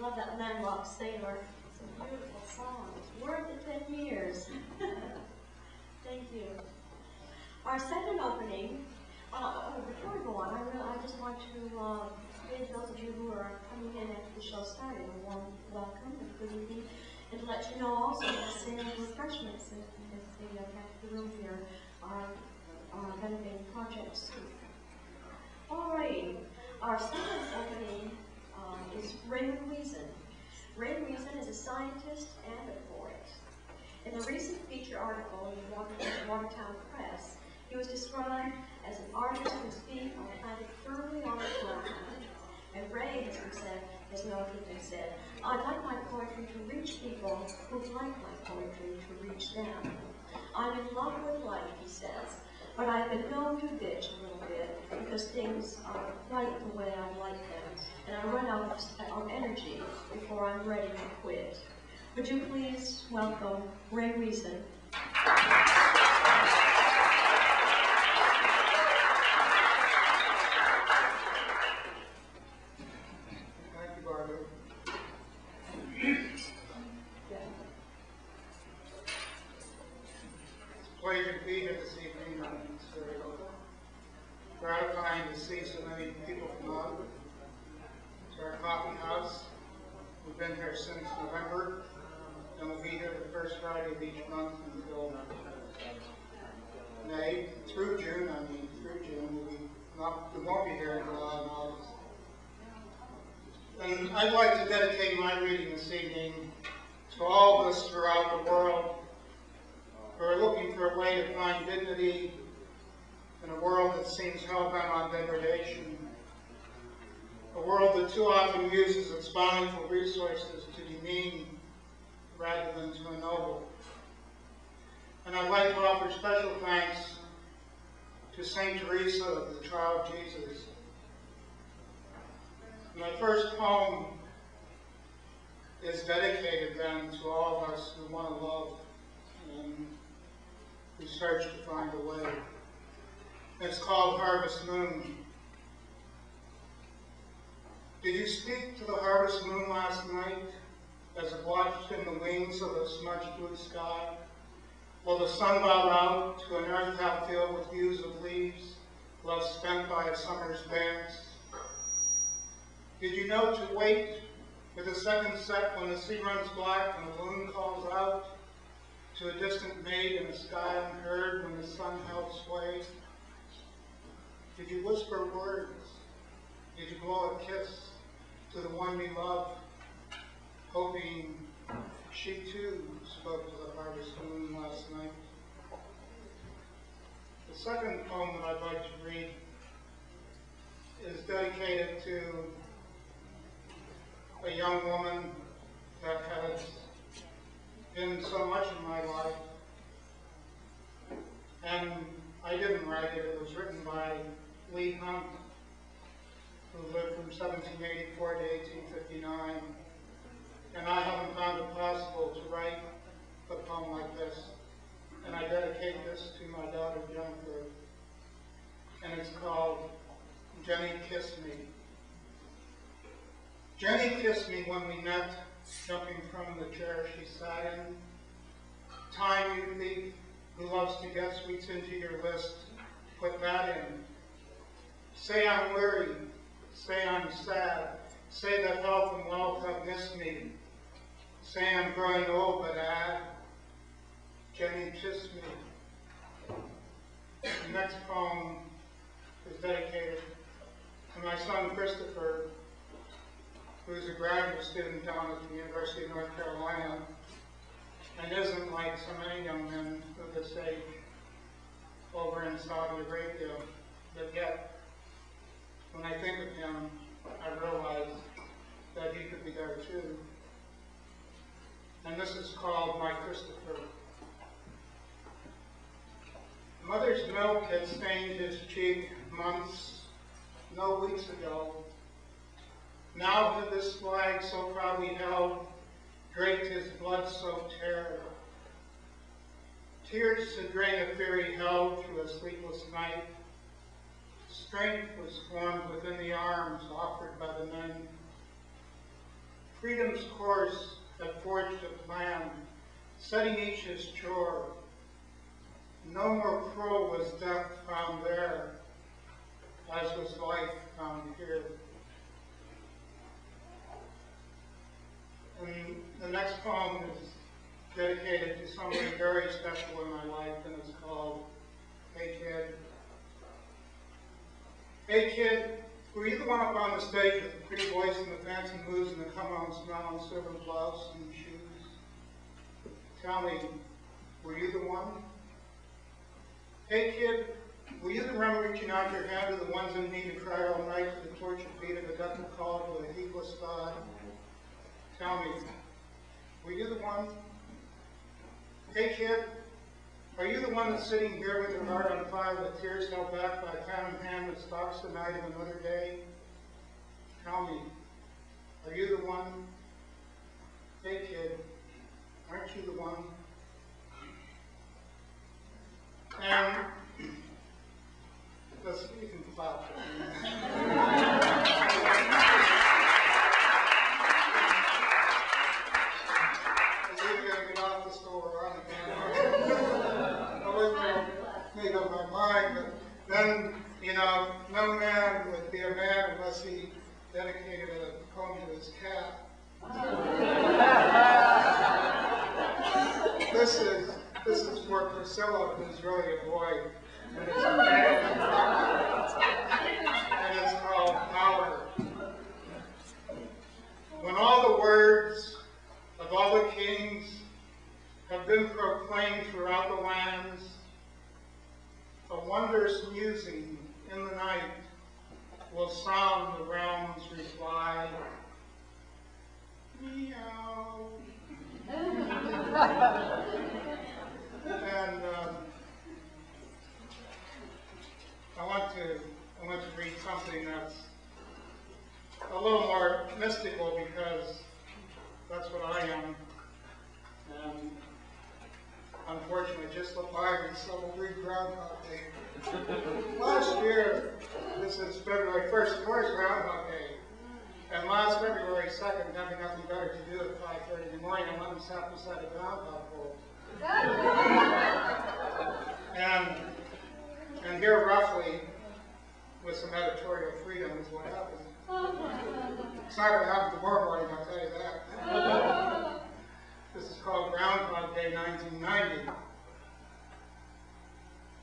love that Landlocked Sailor. It's a beautiful song. It's worth the 10 years. Thank you. Our second opening, before we go on, I just want to bid those of you who are coming in after the show started a warm welcome and good evening, and to let you know also that the sale of refreshments in the back of the room here are going to be project soon. All right, our second opening is Ray Weisen. Ray Weisen is a scientist and a poet. In a recent feature article in the Watertown Press, he was described as an artist whose feet are planted firmly on the ground. And Ray, as he said, as Milton said, I'd like my poetry to reach people who'd like my poetry to reach them. I'm in love with life, he says, but I've been known to bitch a little bit because things aren't quite the way I like them, and I run out of energy before I'm ready to quit. Would you please welcome Ray Weisen. Pleasure to be here this evening. It's very gratifying to see so many people come out to our coffee house. We've been here since November, and we'll be here the first Friday of each month until May, through June. We won't be here in July and August. And I'd like to dedicate my reading this evening to all of us throughout the world who are looking for a way to find dignity in a world that seems hell-bent on degradation, a world that too often uses its bountiful resources to demean rather than to ennoble. And I'd like to offer special thanks to St. Teresa of the Child Jesus. My first poem is dedicated then to all of us who want to love and who search to find a way. It's called Harvest Moon. Did you speak to the harvest moon last night as it watched in the wings of the smudged blue sky, while the sun bowed out to an earth half filled with views of leaves, love spent by a summer's dance? Did you know to wait for the second set when the sea runs black and the moon calls out to a distant maid in a sky unheard when the sun held sway? Did you whisper words? Did you blow a kiss to the one we love, hoping she too spoke to the harvest moon last night? The second poem that I'd like to read is dedicated to a young woman that has been so much in my life. And I didn't write it. It was written by Lee Hunt, who lived from 1784 to 1859. And I haven't found it possible to write a poem like this. And I dedicate this to my daughter, Jennifer. And it's called Jenny Kissed Me. Jenny kissed me when we met, jumping from the chair she sat in. Time, you thief, who loves to get sweets into your list, put that in. Say I'm weary, say I'm sad, say that health and wealth have missed me. Say I'm growing old, but add, Jenny kissed me. The next poem is dedicated to my son Christopher, who's a graduate student down at the University of North Carolina, and isn't like so many young men of this age over in Saudi Arabia. But yet, when I think of him, I realize that he could be there too. And this is called My Christopher. Mother's milk had stained his cheek months, no weeks ago. Now had this flag so proudly held, draped his blood-soaked hair. Tears to drain a fury held through a sleepless night. Strength was formed within the arms offered by the men. Freedom's course had forged a plan, setting each his chore. No more cruel was death found there, as was life found here. And the next poem is dedicated to somebody very special in my life, and it's called Hey Kid. Hey kid, were you the one up on the stage with the pretty voice and the fancy moves and the come-on smell and silver blouse and shoes? Tell me, were you the one? Hey kid, were you the one reaching out your hand to the ones in need who cried all night to the tortured beat of a deathful call to a heedless God? Tell me, were you the one? Hey kid, are you the one that's sitting here with your heart on fire with tears held back by a phantom hand that stalks the night of another day? Tell me, are you the one? Hey kid, aren't you the one? And listen, you can clap. Is either going to get off the store or on the camera. I wasn't going to make up my mind, but then, you know, no man would be a man unless he dedicated a poem to his cat. This is for Priscilla, who's really a boy, and it's a cat, and it's called Power. When all the words of all the kings have been proclaimed throughout the lands, a wondrous musing in the night will sound the realm's reply. Meow. And I want to read something that's a little more mystical, because that's what I am. And unfortunately, just the Bible, so we'll read Groundhog Day. Last year, this is February 1st, of course, Groundhog Day. And last February 2nd, having nothing better to do at 5:30 in the morning, I went and sat beside a groundhog pole. And here roughly, with some editorial freedom, is what happened. It's not going to happen tomorrow morning, I'll tell you that. This is called Groundhog Day 1990.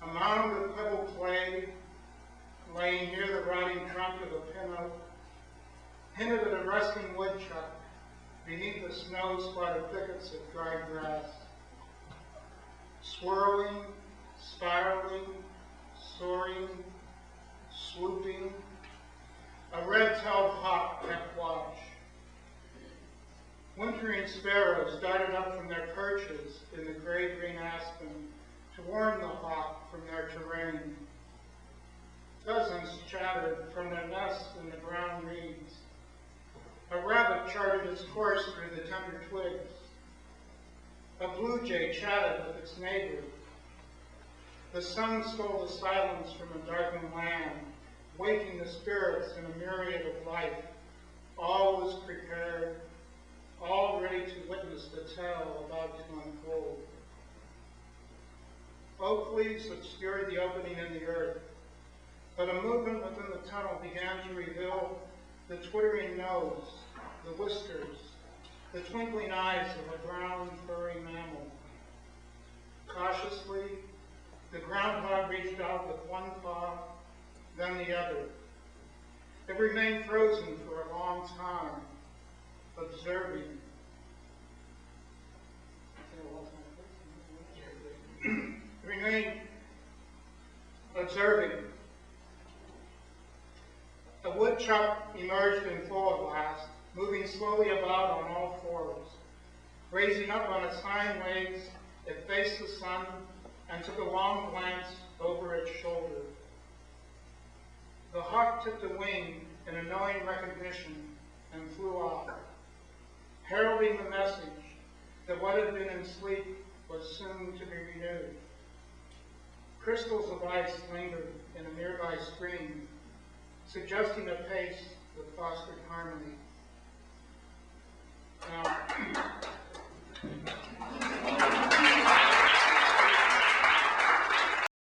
A mound of pebble clay laying near the rotting trunk of a pin oak hinted at a resting woodchuck beneath the snow-spotted thickets of dry grass. Swirling, spiraling, soaring, swooping, a red-tailed hawk kept watch. Wintering sparrows darted up from their perches in the gray-green aspen to warn the hawk from their terrain. Pheasants chattered from their nests in the brown reeds. A rabbit charted its course through the tender twigs. A blue jay chatted with its neighbor. The sun stole the silence from a darkened land, waking the spirits in a myriad of life. All was prepared, all ready to witness the tale about to unfold. Oak leaves obscured the opening in the earth, but a movement within the tunnel began to reveal the twittering nose, the whiskers, the twinkling eyes of a brown, furry mammal. Cautiously, the groundhog reached out with one paw, then the other. It remained frozen for a long time, observing. It remained observing. A woodchuck emerged in full blast, moving slowly about on all fours. Raising up on its hind legs, it faced the sun and took a long glance over its shoulder. The hawk tipped a wing in a knowing recognition and flew off, heralding the message that what had been in sleep was soon to be renewed. Crystals of ice lingered in a nearby stream, suggesting a pace that fostered harmony.